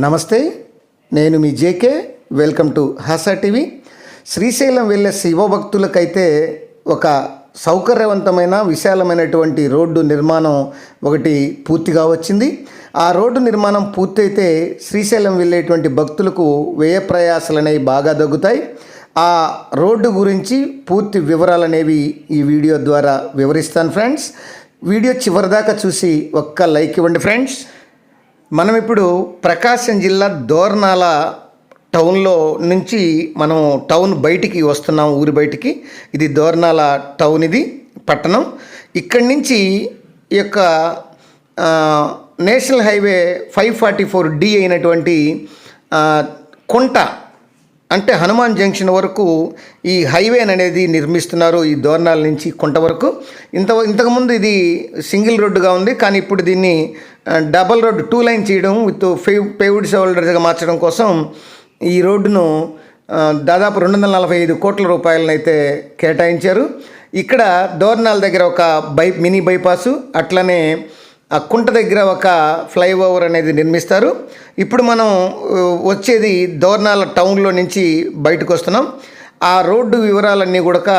నమస్తే, నేను మీ JK. Welcome to Hasa TV. Srisailam వెళ్ళే శివభక్తులకైతే ఒక సౌకర్యవంతమైన విశాలమైనటువంటి రోడ్డు నిర్మాణం ఒకటి పూర్తిగా వచ్చింది. ఆ రోడ్డు నిర్మాణం పూర్తయితే శ్రీశైలం వెళ్ళేటువంటి భక్తులకు వ్యయ ప్రయాసాలు అనేవి బాగా తగ్గుతాయి. ఆ రోడ్డు గురించి పూర్తి వివరాలు అనేవి ఈ వీడియో ద్వారా వివరిస్తాను ఫ్రెండ్స్. వీడియో చివరిదాకా చూసి ఒక్క లైక్ ఇవ్వండి ఫ్రెండ్స్. మనం ఇప్పుడు ప్రకాశం జిల్లా దోర్నాల టౌన్లో నుంచి మనం టౌన్ బయటికి వస్తున్నాం, ఊరి బయటికి. ఇది దోర్నాల టౌన్, ఇది పట్టణం. ఇక్కడి నుంచి ఈ యొక్క నేషనల్ హైవే 544D అయినటువంటి కొంట అంటే హనుమాన్ జంక్షన్ వరకు ఈ హైవే అనేది నిర్మిస్తున్నారు. ఈ దోర్నాల నుంచి కొంట వరకు. ఇంతకుముందు ఇది సింగిల్ రోడ్డుగా ఉంది, కానీ ఇప్పుడు దీన్ని డబల్ రోడ్డు 2 లైన్ చేయడం విత్ పేవ్డ్ షోల్డర్స్గా మార్చడం కోసం ఈ రోడ్డును దాదాపు 245 కోట్ల రూపాయలను అయితే కేటాయించారు. ఇక్కడ దోర్నాల దగ్గర ఒక మినీ బైపాసు, అట్లనే ఆ కుంట దగ్గర ఒక ఫ్లైఓవర్ అనేది నిర్మిస్తారు. ఇప్పుడు మనం వచ్చేది దోర్నాల టౌన్లో నుంచి బయటకు వస్తున్నాం. ఆ రోడ్డు వివరాలన్నీ కూడా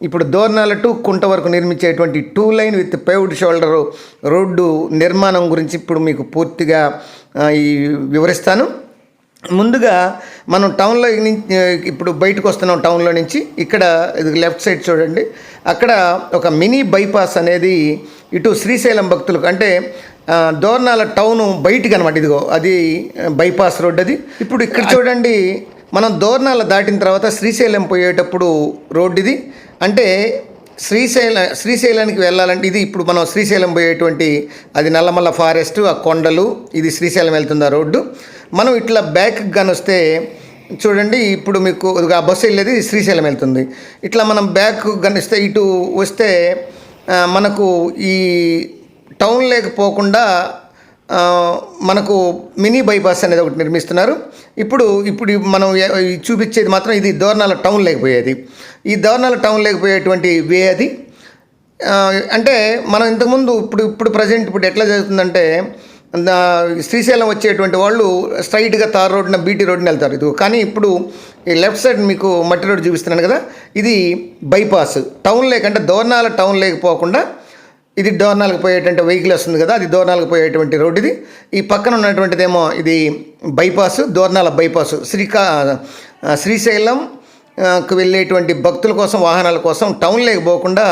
ఇప్పుడు దోర్నాల టు కుంట వరకు నిర్మించేటువంటి 2 line with paved shoulder road నిర్మాణం గురించి ఇప్పుడు మీకు పూర్తిగా వివరిస్తాను. ముందుగా మనం టౌన్లో ఇప్పుడు బయటకు వస్తున్నాం. టౌన్లో నుంచి ఇక్కడ ఇది లెఫ్ట్ సైడ్ చూడండి, అక్కడ ఒక మినీ బైపాస్ అనేది ఇటు శ్రీశైలం భక్తులకు, అంటే దోర్నాల టౌన్ బయటికి అనమాట. ఇదిగో అది బైపాస్ రోడ్ అది. ఇప్పుడు ఇక్కడ చూడండి, మనం దోర్నాల దాటిన తర్వాత శ్రీశైలం పోయేటప్పుడు రోడ్డు ఇది. అంటే శ్రీశైలానికి వెళ్ళాలంటే ఇది ఇప్పుడు మనం శ్రీశైలం పోయేటువంటి అది నల్లమల్ల ఫారెస్ట్, ఆ కొండలు, ఇది శ్రీశైలం వెళ్తుంది ఆ రోడ్డు. మనం ఇట్లా బ్యాక్ కానీ వస్తే చూడండి, ఇప్పుడు మీకు ఆ బస్సు వెళ్ళేది శ్రీశైలం వెళ్తుంది. ఇట్లా మనం బ్యాక్ గనిస్తే ఇటు వస్తే మనకు ఈ టౌన్ లేకపోకుండా మనకు మినీ బైపాస్ అనేది ఒకటి నిర్మిస్తున్నారు. ఇప్పుడు మనం చూపించేది మాత్రం ఇది దోర్నాల టౌన్ లేకపోయేది. ఈ దోర్నాల టౌన్ లేకపోయేటువంటి వే అది. అంటే మనం ఇంతకుముందు ఇప్పుడు ప్రజెంట్ ఇప్పుడు ఎట్లా జరుగుతుందంటే, శ్రీశైలం వచ్చేటువంటి వాళ్ళు స్ట్రైట్గా తార్ రోడ్డున బీటీ రోడ్డుని వెళ్తారు. ఇది కానీ ఇప్పుడు ఈ లెఫ్ట్ సైడ్ మీకు మట్టి రోడ్డు చూపిస్తున్నాను కదా, ఇది బైపాస్. టౌన్ లేకంటే దోర్నాల టౌన్ లేకపోకుండా ఇది దోర్నాలకు పోయేటువంటి వెహికల్ వస్తుంది కదా, అది దోర్నాలకు పోయేటువంటి రోడ్డు ఇది. ఈ పక్కన ఉన్నటువంటిదేమో ఇది బైపాస్, దోర్నాల బైపాస్. శ్రీశైలంకు వెళ్ళేటువంటి భక్తుల కోసం, వాహనాల కోసం టౌన్ లేకపోకుండా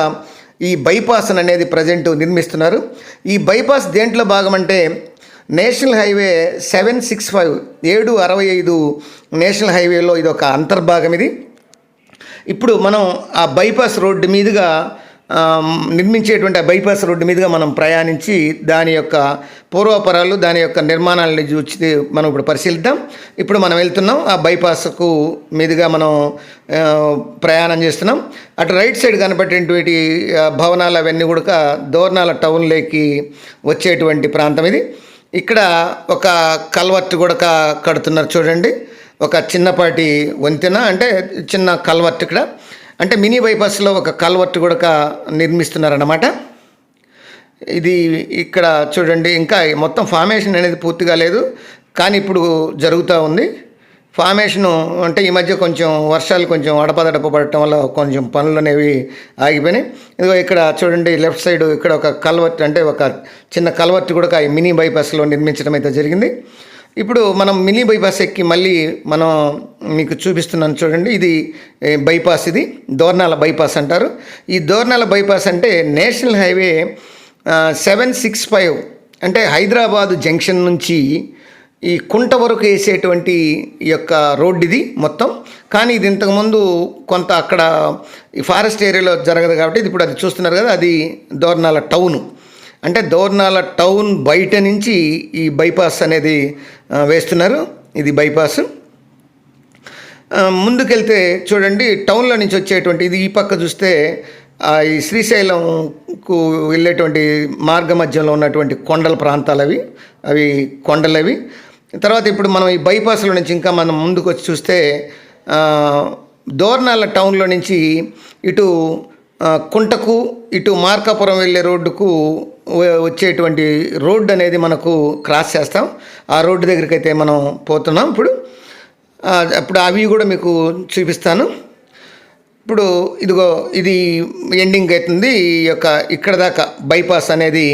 ఈ బైపాస్ అనేది ప్రజెంట్ నిర్మిస్తున్నారు. ఈ బైపాస్ దేంట్లో భాగం అంటే నేషనల్ హైవే 765 నేషనల్ హైవేలో ఇది ఒక అంతర్భాగం ఇది. ఇప్పుడు మనం ఆ బైపాస్ రోడ్డు మీదుగా నిర్మించేటువంటి ఆ బైపాస్ రోడ్డు మీదుగా మనం ప్రయాణించి దాని యొక్క పూర్వపరాలు, దాని యొక్క నిర్మాణాలని చూసి మనం ఇప్పుడు పరిశీలిద్దాం. ఇప్పుడు మనం వెళ్తున్నాం ఆ బైపాస్కు మీదుగా మనం ప్రయాణం చేస్తున్నాం. అటు రైట్ సైడ్ కనబడేటువంటి భవనాలు అవన్నీ కూడా దోర్నాల టౌన్లోకి వచ్చేటువంటి ప్రాంతం ఇది. ఇక్కడ ఒక కల్వర్ట్ కూడా కడుతున్నారు చూడండి, ఒక చిన్నపాటి వంతెన, అంటే చిన్న కల్వర్ట్ ఇక్కడ. అంటే మినీ బైపాస్లో ఒక కల్వర్ట్ కూడా నిర్మిస్తున్నారన్నమాట. ఇది ఇక్కడ చూడండి, ఇంకా మొత్తం ఫార్మేషన్ అనేది పూర్తిగా లేదు, కానీ ఇప్పుడు జరుగుతూ ఉంది ఫార్మేషను. అంటే ఈ మధ్య కొంచెం వర్షాలు కొంచెం అడపదడప పడటం వల్ల కొంచెం పనులు అనేవి ఆగిపోయినాయి. ఇదిగో ఇక్కడ చూడండి లెఫ్ట్ సైడ్ ఇక్కడ ఒక కల్వర్ట్, అంటే ఒక చిన్న కల్వర్ట్ కూడా మినీ బైపాస్లో నిర్మించడం అయితే జరిగింది. ఇప్పుడు మనం మినీ బైపాస్ ఎక్కి మళ్ళీ మనం మీకు చూపిస్తున్నాను చూడండి, ఇది బైపాస్, ఇది దోర్నాల బైపాస్ అంటారు. ఈ దోర్నాల బైపాస్ అంటే నేషనల్ హైవే 765, అంటే హైదరాబాదు జంక్షన్ నుంచి ఈ కుంట వరకు వేసేటువంటి ఈ యొక్క రోడ్డు ఇది మొత్తం. కానీ ఇది ఇంతకుముందు కొంత అక్కడ ఈ ఫారెస్ట్ ఏరియాలో జరగదు కాబట్టి ఇది ఇప్పుడు అది చూస్తున్నారు కదా, అది దోర్నాల టౌను. అంటే దోర్నాల టౌన్ బయట నుంచి ఈ బైపాస్ అనేది వేస్తున్నారు. ఇది బైపాస్. ముందుకెళ్తే చూడండి, టౌన్లో నుంచి వచ్చేటువంటి ఇది ఈ పక్క చూస్తే ఈ శ్రీశైలంకు వెళ్ళేటువంటి మార్గ మధ్యంలో ఉన్నటువంటి కొండల ప్రాంతాలు అవి కొండలవి. తర్వాత ఇప్పుడు మనం ఈ బైపాస్లో నుంచి ఇంకా మనం ముందుకు వచ్చి చూస్తే దోర్నాల టౌన్లో నుంచి ఇటు కుంటకు, ఇటు మార్కాపురం వెళ్ళే రోడ్డుకు వచ్చేటువంటి రోడ్డు అనేది మనకు క్రాస్ చేస్తాం. ఆ రోడ్డు దగ్గరికి అయితే మనం పోతున్నాం ఇప్పుడు అవి కూడా మీకు చూపిస్తాను. ఇప్పుడు ఇదిగో ఇది ఎండింగ్ అవుతుంది. ఈ యొక్క ఇక్కడ దాకా బైపాస్ అనేది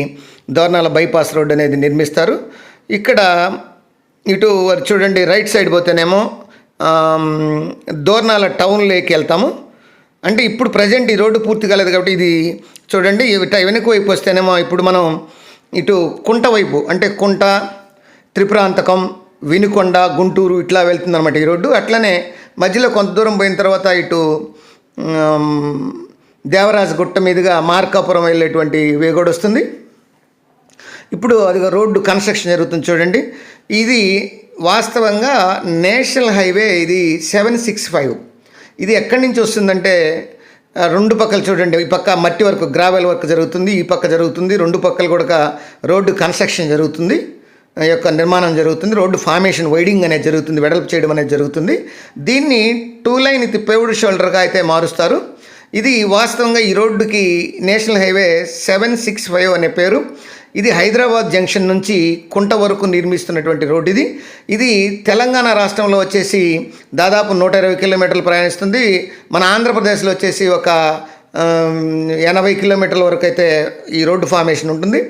దోర్నాల బైపాస్ రోడ్ అనేది నిర్మిస్తారు. ఇక్కడ ఇటు చూడండి, రైట్ సైడ్ పోతేనేమో దోర్నాల టౌన్లోకి వెళ్తాము. అంటే ఇప్పుడు ప్రజెంట్ ఈ రోడ్డు పూర్తి కాలేదు కాబట్టి ఇది చూడండి, వెనక వైపు వస్తేనేమో ఇప్పుడు మనం ఇటు కుంట వైపు, అంటే కుంట, త్రిపురాంతకం, వినుకొండ, గుంటూరు ఇట్లా వెళ్తుందన్నమాట ఈ రోడ్డు. అట్లనే మధ్యలో కొంత దూరం పోయిన తర్వాత ఇటు దేవరాజగుట్ట మీదుగా మార్కాపురం వెళ్ళేటువంటి వేగోడు వస్తుంది. ఇప్పుడు అది రోడ్డు కన్స్ట్రక్షన్ జరుగుతుంది చూడండి. ఇది వాస్తవంగా నేషనల్ హైవే, ఇది 765. ఇది ఎక్కడి నుంచి వస్తుందంటే రెండు పక్కలు చూడండి, ఈ పక్క మట్టి వర్క్, గ్రావెల్ వర్క్ జరుగుతుంది, ఈ పక్క జరుగుతుంది. రెండు పక్కలు కూడా రోడ్డు కన్స్ట్రక్షన్ జరుగుతుంది, యొక్క నిర్మాణం జరుగుతుంది. రోడ్డు ఫార్మేషన్, వైడింగ్ అనేది జరుగుతుంది, వెడల్పు చేయడం అనేది జరుగుతుంది. దీన్ని 2 లైన్ పేవ్డ్ షోల్డర్గా అయితే మారుస్తారు. ఇది వాస్తవంగా ఈ రోడ్డుకి నేషనల్ హైవే 765 అనే పేరు. ఇది హైదరాబాద్ జంక్షన్ నుంచి కుంట వరకు నిర్మిస్తున్నటువంటి రోడ్డు ఇది తెలంగాణ రాష్ట్రంలో వచ్చేసి దాదాపు 120 కిలోమీటర్లు ప్రయాణిస్తుంది. మన ఆంధ్రప్రదేశ్లో వచ్చేసి ఒక 80 కిలోమీటర్ల వరకు అయితే ఈ రోడ్డు ఫార్మేషన్ ఉంటుంది.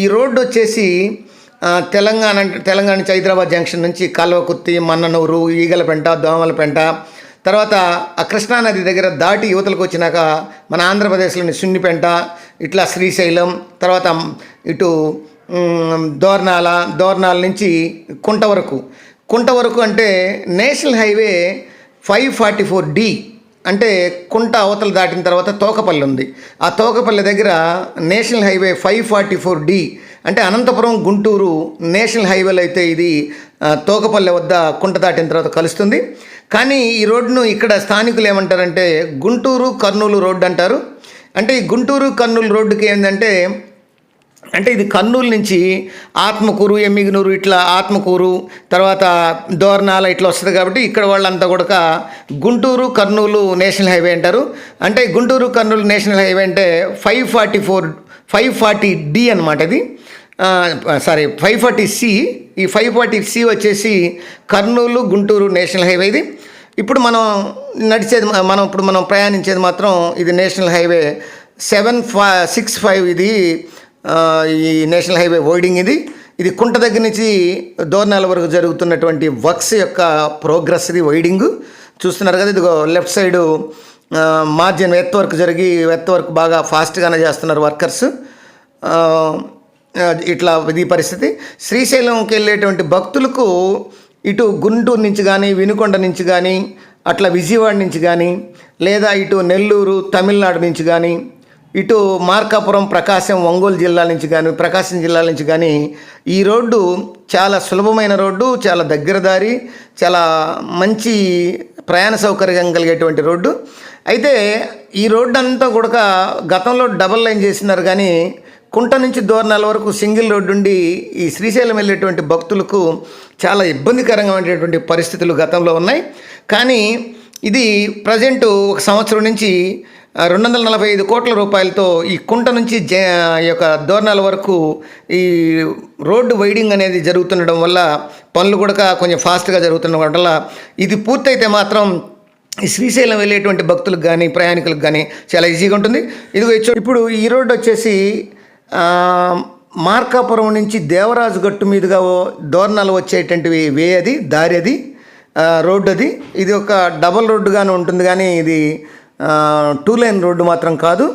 ఈ రోడ్డు వచ్చేసి తెలంగాణ నుంచి హైదరాబాద్ జంక్షన్ నుంచి కల్వకుర్తి, మన్ననూరు, ఈగలపెంట, దోమలపెంట, తర్వాత ఆ కృష్ణానది దగ్గర దాటి యువతలకు వచ్చినాక మన ఆంధ్రప్రదేశ్లోని సున్నిపెంట, ఇట్లా శ్రీశైలం, తర్వాత ఇటు దోర్నాల నుంచి కుంట వరకు అంటే నేషనల్ హైవే 544D. అంటే కుంట అవతల దాటిన తర్వాత తోకపల్లి ఉంది. ఆ తోకపల్లి దగ్గర నేషనల్ హైవే 544D అంటే అనంతపురం గుంటూరు నేషనల్ హైవేలో అయితే ఇది తోకపల్లి వద్ద కుంట దాటిన తర్వాత కలుస్తుంది. కానీ ఈ రోడ్డును ఇక్కడ స్థానికులు ఏమంటారంటే గుంటూరు కర్నూలు రోడ్డు అంటారు. అంటే ఈ గుంటూరు కర్నూలు రోడ్డుకి ఏంటంటే, అంటే ఇది కర్నూలు నుంచి ఆత్మకూరు, ఎమ్మిగనూరు, ఇట్లా ఆత్మకూరు, తర్వాత దోర్నాల ఇట్లా వస్తుంది కాబట్టి ఇక్కడ వాళ్ళంతా కూడా గుంటూరు కర్నూలు నేషనల్ హైవే అంటారు. అంటే గుంటూరు కర్నూలు నేషనల్ హైవే అంటే 540D అనమాట. ఇది 540C. ఈ 540C వచ్చేసి కర్నూలు గుంటూరు నేషనల్ హైవే ఇది. ఇప్పుడు మనం ప్రయాణించేది మాత్రం ఇది నేషనల్ హైవే 765. ఇది ఈ నేషనల్ హైవే వైడింగ్ ఇది కుంట దగ్గర నుంచి దోర్నాల వరకు జరుగుతున్నటువంటి వర్క్స్ యొక్క ప్రోగ్రెస్. ఇది వైడింగ్ చూస్తున్నారు కదా. ఇదిగో left side margin earth work బాగా ఫాస్ట్గానే చేస్తున్నారు వర్కర్స్. ఇట్లా ఇది పరిస్థితి. శ్రీశైలంకి వెళ్ళేటువంటి భక్తులకు ఇటు గుంటూరు నుంచి కానీ, వినుకొండ నుంచి కానీ, అట్లా విజయవాడ నుంచి కానీ, లేదా ఇటు నెల్లూరు తమిళనాడు నుంచి కానీ, ఇటు మార్కాపురం, ప్రకాశం, ఒంగోలు జిల్లా నుంచి కానీ, ప్రకాశం జిల్లా నుంచి కానీ ఈ రోడ్డు చాలా సులభమైన రోడ్డు, చాలా దగ్గర దారి, చాలా మంచి ప్రయాణ సౌకర్యం కలిగేటువంటి రోడ్డు. అయితే ఈ రోడ్డు అంతా కూడా గతంలో డబల్ లైన్ చేసినారు, కానీ కుంట నుంచి దోర్నాల వరకు సింగిల్ రోడ్డు ఉండి ఈ శ్రీశైలం వెళ్ళేటువంటి భక్తులకు చాలా ఇబ్బందికరంగా ఉండేటువంటి పరిస్థితులు గతంలో ఉన్నాయి. కానీ ఇది ప్రజెంటు ఒక సంవత్సరం నుంచి 245 కోట్ల రూపాయలతో ఈ కుంట నుంచి ఈ యొక్క దోర్నాల వరకు ఈ రోడ్డు వైడింగ్ అనేది జరుగుతుండడం వల్ల పనులు కూడా కొంచెం ఫాస్ట్గా జరుగుతుండడం వల్ల ఇది పూర్తయితే మాత్రం ఈ శ్రీశైలం వెళ్ళేటువంటి భక్తులకు కానీ, ప్రయాణికులకు కానీ చాలా ఈజీగా ఉంటుంది. ఇప్పుడు ఈ రోడ్డు వచ్చేసి మార్కాపురం నుంచి దేవరాజు గట్టు మీదుగా దోర్నాలు వచ్చేటువంటివి దారి రోడ్డు ఇది ఒక డబల్ రోడ్డుగానే ఉంటుంది, కానీ ఇది 2 లైన్ రోడ్డు మాత్రం కాదు.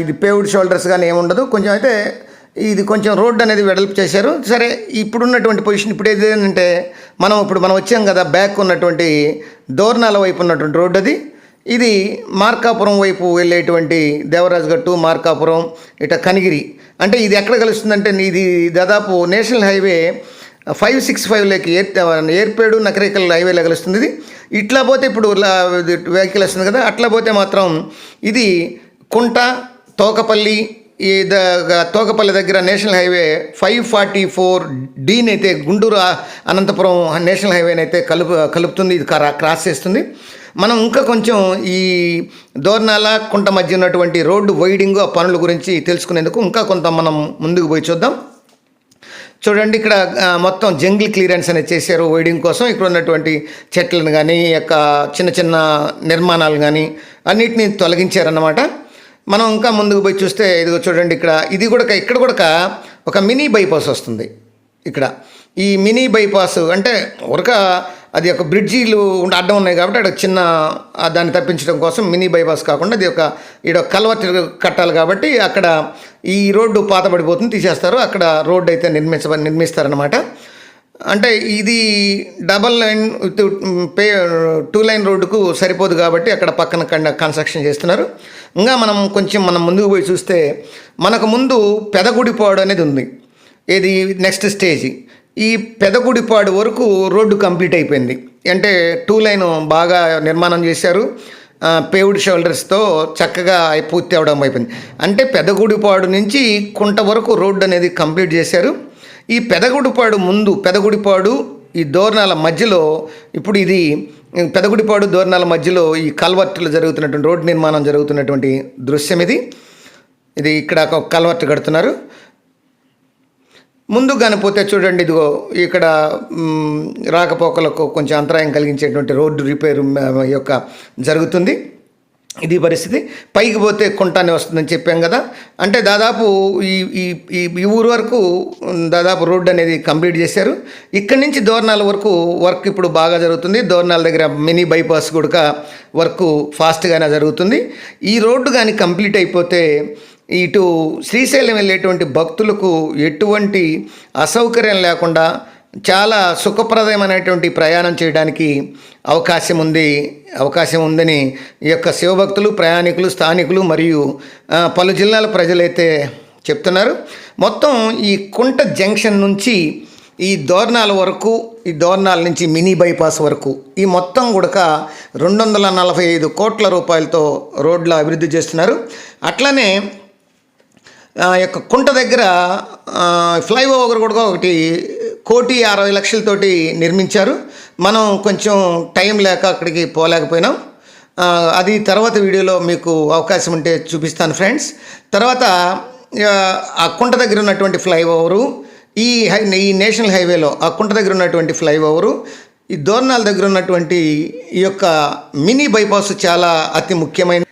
ఇది పేవ్డ్ షోల్డర్స్ కానీ ఏముండదు. కొంచెం అయితే ఇది కొంచెం రోడ్డు అనేది వెడల్పు చేశారు. సరే, ఇప్పుడున్నటువంటి పొజిషన్ ఇప్పుడు ఏదంటే మనం వచ్చాం కదా, బ్యాక్ ఉన్నటువంటి దోర్నాల వైపు ఉన్నటువంటి రోడ్డు ఇది మార్కాపురం వైపు వెళ్ళేటువంటి దేవరాజు గట్టు, మార్కాపురం, ఇట కనిగిరి. అంటే ఇది ఎక్కడ కలుస్తుందంటే ఇది దాదాపు నేషనల్ హైవే 565లోకి ఏర్పేడు నకరేకల్ హైవేలో కలుస్తుంది. ఇది ఇట్లా పోతే ఇప్పుడు వెహికల్ వస్తుంది కదా, అట్లా పోతే మాత్రం ఇది కుంట, తోకపల్లి, ఈ తోకపల్లి దగ్గర నేషనల్ హైవే 544Dని అయితే గుంటూరు అనంతపురం నేషనల్ హైవేని అయితే కలుపుతుంది. ఇది క్రాస్ చేస్తుంది. మనం ఇంకా కొంచెం ఈ దోర్నాల కుంట మధ్య ఉన్నటువంటి రోడ్డు వైడింగ్ ఆ పనుల గురించి తెలుసుకునేందుకు ఇంకా కొంత మనం ముందుకు పోయి చూద్దాం. చూడండి, ఇక్కడ మొత్తం జంగిల్ క్లియరెన్స్ అనేది చేశారు వైడింగ్ కోసం. ఇక్కడ ఉన్నటువంటి చెట్లను కానీ యొక్క చిన్న చిన్న నిర్మాణాలు కానీ అన్నిటినీ తొలగించారన్నమాట. మనం ఇంకా ముందుకు పోయి చూస్తే ఇదిగో చూడండి, ఇక్కడ కూడా ఒక మినీ బైపాస్ వస్తుంది. ఇక్కడ ఈ మినీ బైపాస్ అంటే అది ఒక బ్రిడ్జీలు అడ్డం ఉన్నాయి కాబట్టి అక్కడ చిన్న దాన్ని తప్పించడం కోసం మినీ బైపాస్ కాకుండా అది ఒక కల్వర్ట్ కట్టాలి కాబట్టి అక్కడ ఈ రోడ్డు పాతబడిపోతుంది, తీసేస్తారు. అక్కడ రోడ్డు అయితే నిర్మిస్తారనమాట. అంటే ఇది డబల్ లైన్ విత్ 2 లైన్ రోడ్డుకు సరిపోదు కాబట్టి అక్కడ పక్కన కన్స్ట్రక్షన్ చేస్తున్నారు. ఇంకా మనం ముందుకు పోయి చూస్తే మనకు ముందు పెదగుడిపాడు అనేది ఉంది. ఇది నెక్స్ట్ స్టేజ్. ఈ పెదగుడిపాడు వరకు రోడ్డు కంప్లీట్ అయిపోయింది. అంటే 2 లైన్ బాగా నిర్మాణం చేశారు. పేవ్డ్ షోల్డర్స్తో చక్కగా పూర్తి అవడం అయిపోయింది. అంటే పెదగుడిపాడు నుంచి కుంట వరకు రోడ్డు అనేది కంప్లీట్ చేశారు. ఈ పెదగుడిపాడు ఈ దోర్నాల మధ్యలో ఇప్పుడు ఇది పెదగుడిపాడు దోర్నాల మధ్యలో ఈ కల్వర్ట్లు జరుగుతున్నటువంటి రోడ్డు నిర్మాణం జరుగుతున్నటువంటి దృశ్యం ఇది ఇక్కడ ఒక కల్వర్ట్ కడుతున్నారు. ముందు కానిపోతే చూడండి, ఇదిగో ఇక్కడ రాకపోకలకు కొంచెం అంతరాయం కలిగించేటువంటి రోడ్డు రిపేరు యొక్క జరుగుతుంది. ఇది పరిస్థితి. పైకి పోతే కుంటానే వస్తుందని చెప్పాం కదా. అంటే దాదాపు ఈ ఊరు వరకు దాదాపు రోడ్డు అనేది కంప్లీట్ చేశారు. ఇక్కడి నుంచి దోర్నాల వరకు వర్క్ ఇప్పుడు బాగా జరుగుతుంది. దోర్నాల దగ్గర మినీ బైపాస్ కూడా వర్క్ ఫాస్ట్గానే జరుగుతుంది. ఈ రోడ్డు కానీ కంప్లీట్ అయిపోతే ఇటు శ్రీశైలం వెళ్ళేటువంటి భక్తులకు ఎటువంటి అసౌకర్యం లేకుండా చాలా సుఖప్రదమైనటువంటి ప్రయాణం చేయడానికి అవకాశం ఉందని ఈ యొక్క శివభక్తులు, ప్రయాణికులు, స్థానికులు మరియు పలు జిల్లాల ప్రజలైతే చెప్తున్నారు. మొత్తం ఈ కుంట జంక్షన్ నుంచి ఈ దోర్నాల వరకు, ఈ దోర్నాల నుంచి మినీ బైపాస్ వరకు ఈ మొత్తం కూడా 245 కోట్ల రూపాయలతో రోడ్ల అభివృద్ధి చేస్తున్నారు. అట్లనే యొక్క కుంట దగ్గర ఫ్లైఓవర్ కూడా ఒకటి 1,60,00,000తోటి నిర్మించారు. మనం కొంచెం టైం లేక అక్కడికి పోలేకపోయినాం. అది తర్వాత వీడియోలో మీకు అవకాశం ఉంటే చూపిస్తాను ఫ్రెండ్స్. తర్వాత ఆ కుంట దగ్గర ఉన్నటువంటి ఫ్లైఓవరు, ఈ నేషనల్ హైవేలో ఆ కుంట దగ్గర ఉన్నటువంటి ఫ్లైఓవరు, ఈ దోర్నాల దగ్గర ఉన్నటువంటి ఈ యొక్క మినీ బైపాస్ చాలా అతి ముఖ్యమైన.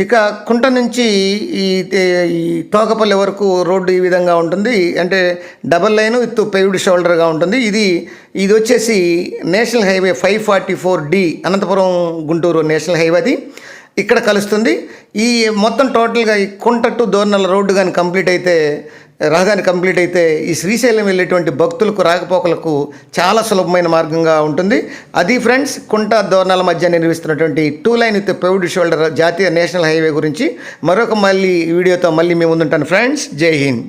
ఇక కుంట నుంచి ఈ తోకపల్లి వరకు రోడ్డు ఈ విధంగా ఉంటుంది. అంటే డబల్ లైన్ విత్ పేవ్డ్ షోల్డర్గా ఉంటుంది. ఇది వచ్చేసి national highway 544D Anantapuram Guntur national highway. అది ఇక్కడ కలుస్తుంది. ఈ మొత్తం టోటల్గా ఈ కుంట టు దోర్నాల రోడ్డు కానీ రహదారి కంప్లీట్ అయితే ఈ శ్రీశైలం వెళ్ళేటువంటి భక్తులకు రాకపోకలకు చాలా సులభమైన మార్గంగా ఉంటుంది. అది ఫ్రెండ్స్, కుంట దోర్నాల మధ్య నిర్మిస్తున్నటువంటి 2 లైన్ విత్ పేవ్డ్ షోల్డర్ జాతీయ నేషనల్ హైవే గురించి మరొక వీడియోతో మళ్ళీ మేము ముందుంటాను ఫ్రెండ్స్. జై హింద్.